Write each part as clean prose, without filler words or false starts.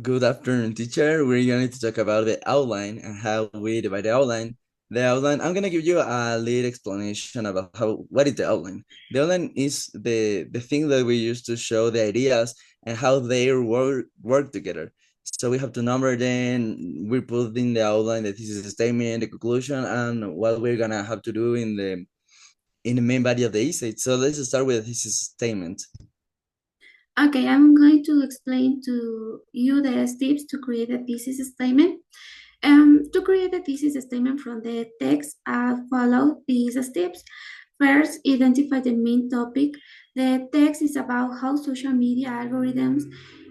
Good afternoon, teacher. We're going to talk about the outline and how we divide the outline. The outline, I'm going to give you a little explanation about what is the outline. The outline is the thing that we use to show the ideas and how they work together. So we have to number them. We put in the outline the thesis statement, the conclusion, and what we're going to have to do in the main body of the essay. So let's start with the thesis statement. Okay, I'm going to explain to you the steps to create a thesis statement. To create a thesis statement from the text, follow these steps. First, identify the main topic. The text is about how social media algorithms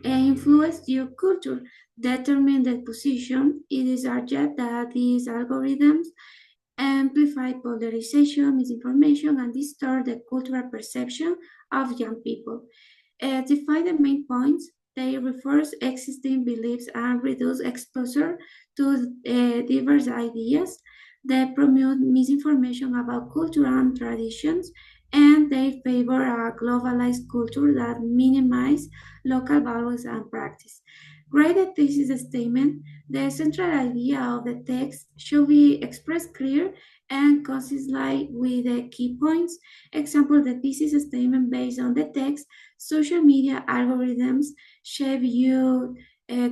influence your culture. Determine the position. It is argued that these algorithms amplify polarization, misinformation, and distort the cultural perception of young people. Define the main points. They reverse existing beliefs and reduce exposure to diverse ideas. They promote misinformation about culture and traditions, and they favor a globalized culture that minimize local values and practice. Write a thesis statement. The central idea of the text should be expressed clear and concisely with the key points. Example, the thesis statement based on the text. Social media algorithms shape your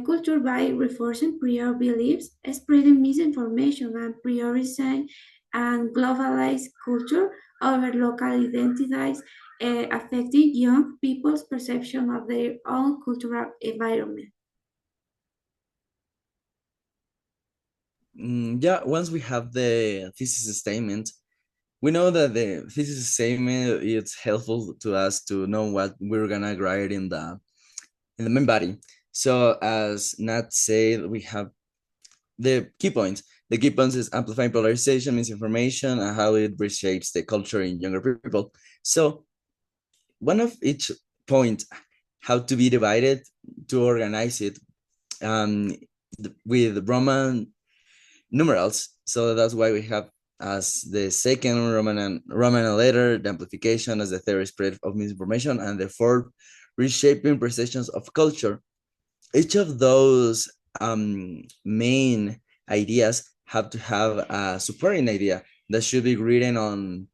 culture by reinforcing prior beliefs, spreading misinformation, and prioritizing and globalized culture over local identities, affecting young people's perception of their own cultural environment. Yeah, once we have the thesis statement, we know that the thesis statement is helpful to us to know what we're gonna write in the main body. So as Nat said, we have the key points. The key points is amplifying polarization, misinformation, and how it reshapes the culture in younger people. So one of each point, how to be divided to organize it um, with Roman numerals. So that's why we have as the second Roman letter, the amplification as the third spread of misinformation, and the fourth reshaping perceptions of culture. Each of those main ideas have to have a supporting idea that should be written on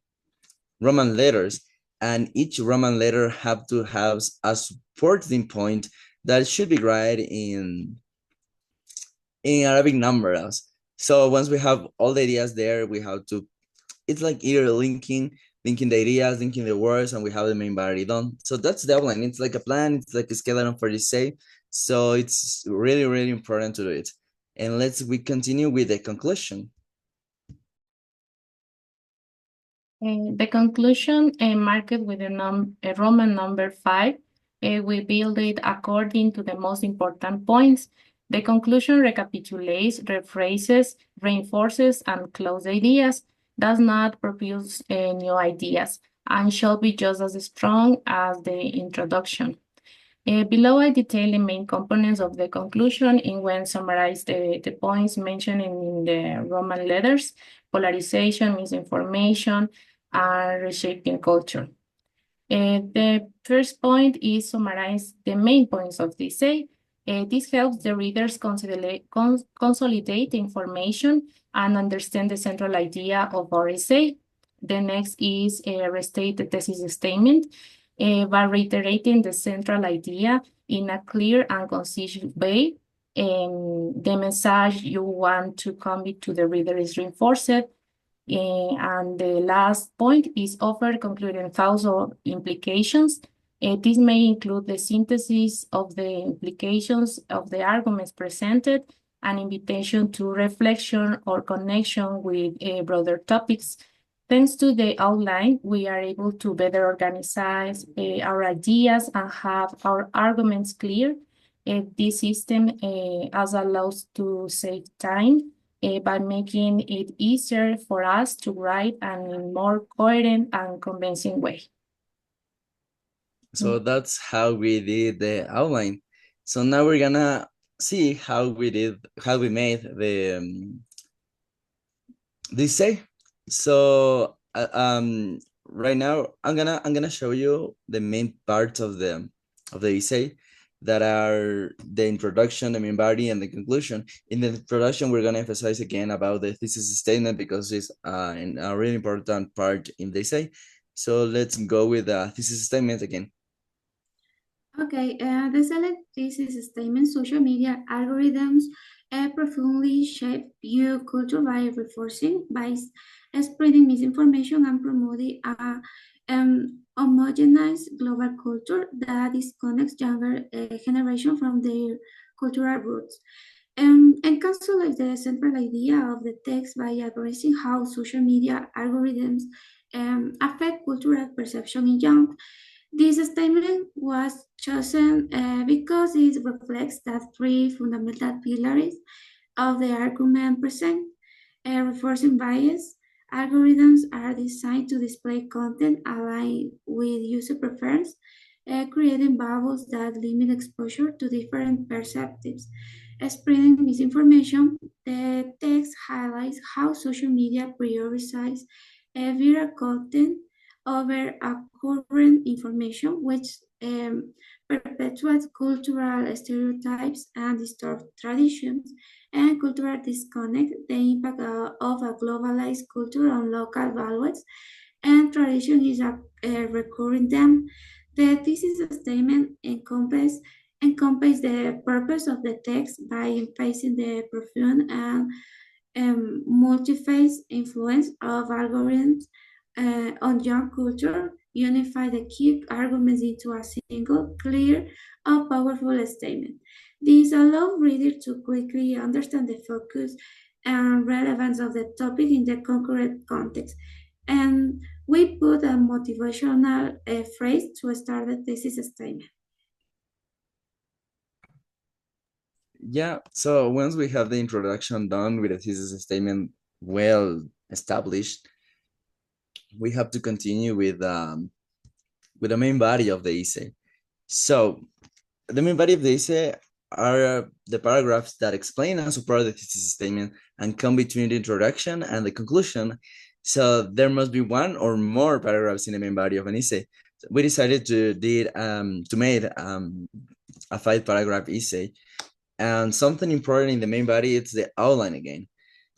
Roman letters, and each Roman letter have to have a supporting point that should be written in Arabic numerals. So once we have all the ideas there, we have to, it's like either linking the ideas, linking the words, and we have the main body done. So that's the outline. It's like a plan, it's like a skeleton for this say. So it's really, really important to do it. And we continue with the conclusion. The conclusion marked with a Roman number 5, we build it according to the most important points. The conclusion recapitulates, rephrases, reinforces, and closes ideas, does not propose new ideas, and shall be just as strong as the introduction. Below, I detail the main components of the conclusion in when summarize the points mentioned in the Roman letters: polarization, misinformation, and reshaping culture. The first point is summarize the main points of the essay. This helps the readers consolidate information and understand the central idea of our essay. The next is restate the thesis statement by reiterating the central idea in a clear and concise way. The message you want to convey to the reader is reinforced. And the last point is offer concluding thoughts or implications. This may include the synthesis of the implications of the arguments presented, an invitation to reflection or connection with broader topics. Thanks to the outline, we are able to better organize our ideas and have our arguments clear. This system allows to save time by making it easier for us to write in a more coherent and convincing way. So that's how we did the outline. So now we're gonna see how we made the essay. So right now I'm gonna show you the main parts of the essay. that are the introduction, the main body, and the conclusion. In the introduction, we're going to emphasize again about the thesis statement because it's a really important part in the essay. So let's go with the thesis statement again. Okay, the select thesis statement, social media algorithms profoundly shape view culture by reinforcing bias, spreading misinformation, and promoting a homogenized global culture that disconnects younger generation from their cultural roots. Encapsulates the central idea of the text by addressing how social media algorithms affect cultural perception in young. This statement was chosen because it reflects the three fundamental pillars of the argument present. Reinforcing bias, algorithms are designed to display content aligned with user preference, creating bubbles that limit exposure to different perspectives. Spreading misinformation, the text highlights how social media prioritizes viral content over current information, which perpetuates cultural stereotypes and distorts traditions and cultural disconnect, the impact of a globalized culture on local values and tradition is a recurring theme. The thesis statement encompasses the purpose of the text by emphasizing the profound and multi-phase influence of algorithms on young culture, unify the key arguments into a single, clear, and powerful statement. This allows readers to quickly understand the focus and relevance of the topic in the concrete context. And we put a motivational phrase to start the thesis statement. Yeah, so once we have the introduction done with the thesis statement well established, we have to continue with the main body of the essay. So the main body of the essay are the paragraphs that explain and support the thesis statement and come between the introduction and the conclusion. So there must be one or more paragraphs in the main body of an essay. So we decided to make a 5-paragraph essay, and something important in the main body is the outline again.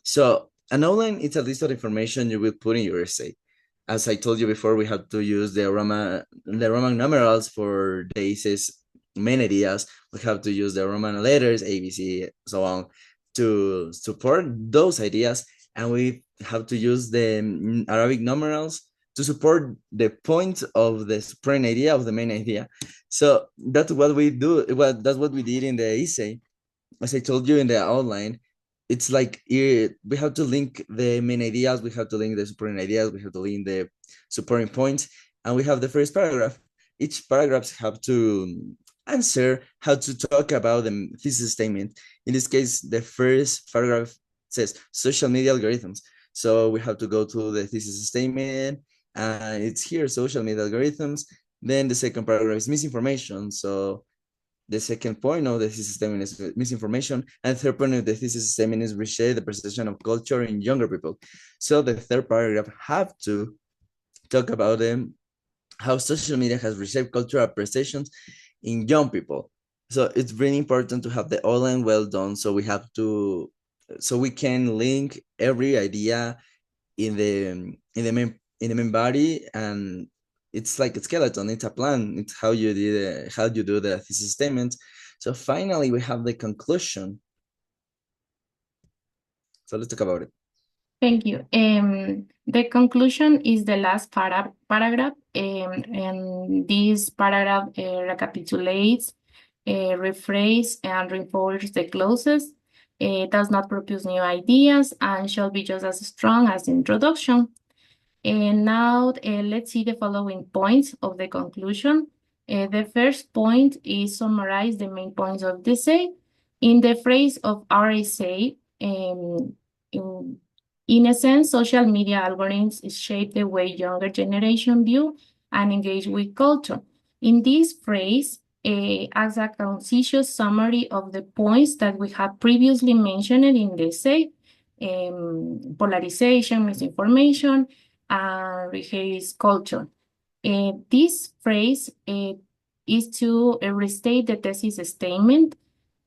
So an outline is a list of information you will put in your essay. As I told you before, we have to use the Roman numerals for the essay's main ideas. We have to use the Roman letters, A, B, C, so on, to support those ideas. And we have to use the Arabic numerals to support the point of the supreme idea, of the main idea. So that's what we do. That's what we did in the essay. As I told you in the outline, it's like we have to link the main ideas, we have to link the supporting ideas, we have to link the supporting points, and we have the first paragraph. Each paragraphs have to answer how to talk about the thesis statement. In this case, the first paragraph says social media algorithms. So we have to go to the thesis statement, and it's here, social media algorithms. Then the second paragraph is misinformation. So the second point of the thesis statement is misinformation, and the third point of the thesis statement is reshape the perception of culture in younger people. So the third paragraph have to talk about them, how social media has reshaped cultural perceptions in young people. So it's really important to have the outline well done. So we can link every idea in the main body, and it's like a skeleton, it's a plan, it's how you do the thesis statement. So finally we have the conclusion. So let's talk about it. Thank you. The conclusion is the last paragraph, and this paragraph recapitulates, rephrase, and reinforces the clauses. It does not propose new ideas and shall be just as strong as the introduction. And now let's see the following points of the conclusion. The first point is summarize the main points of the essay. In the phrase of our essay, in a sense, social media algorithms shape the way younger generation view and engage with culture. In this phrase, as a concise summary of the points that we have previously mentioned in the essay, polarization, misinformation, and his culture. This phrase is to restate the thesis statement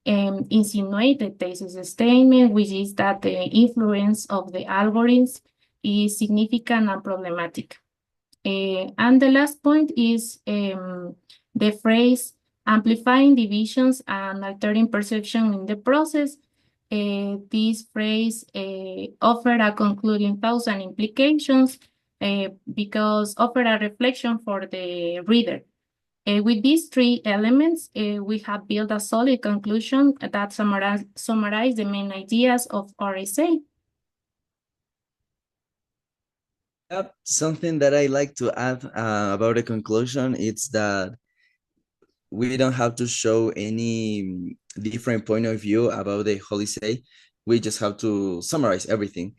and insinuate the thesis statement, which is that the influence of the algorithms is significant and problematic. And the last point is the phrase amplifying divisions and altering perception in the process. This phrase offer a concluding thoughts and implications because offer a reflection for the reader. With these three elements, we have built a solid conclusion that summarize the main ideas of our essay. Yep, something that I like to add about the conclusion is that we don't have to show any different point of view about the whole essay. We just have to summarize everything.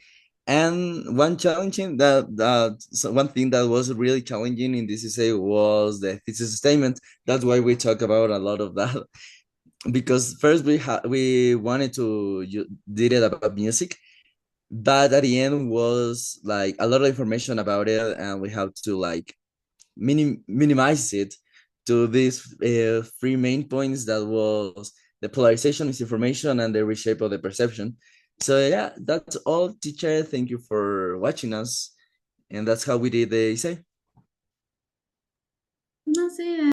And one challenging one thing that was really challenging in this essay was the thesis statement. That's why we talk about a lot of that. Because first we wanted to did it about music, but at the end was like a lot of information about it, and we have to like minimize it to these three main points, that was the polarization, misinformation, and the reshape of the perception. So yeah, that's all, teacher. Thank you for watching us, and that's how we did the essay. No sé.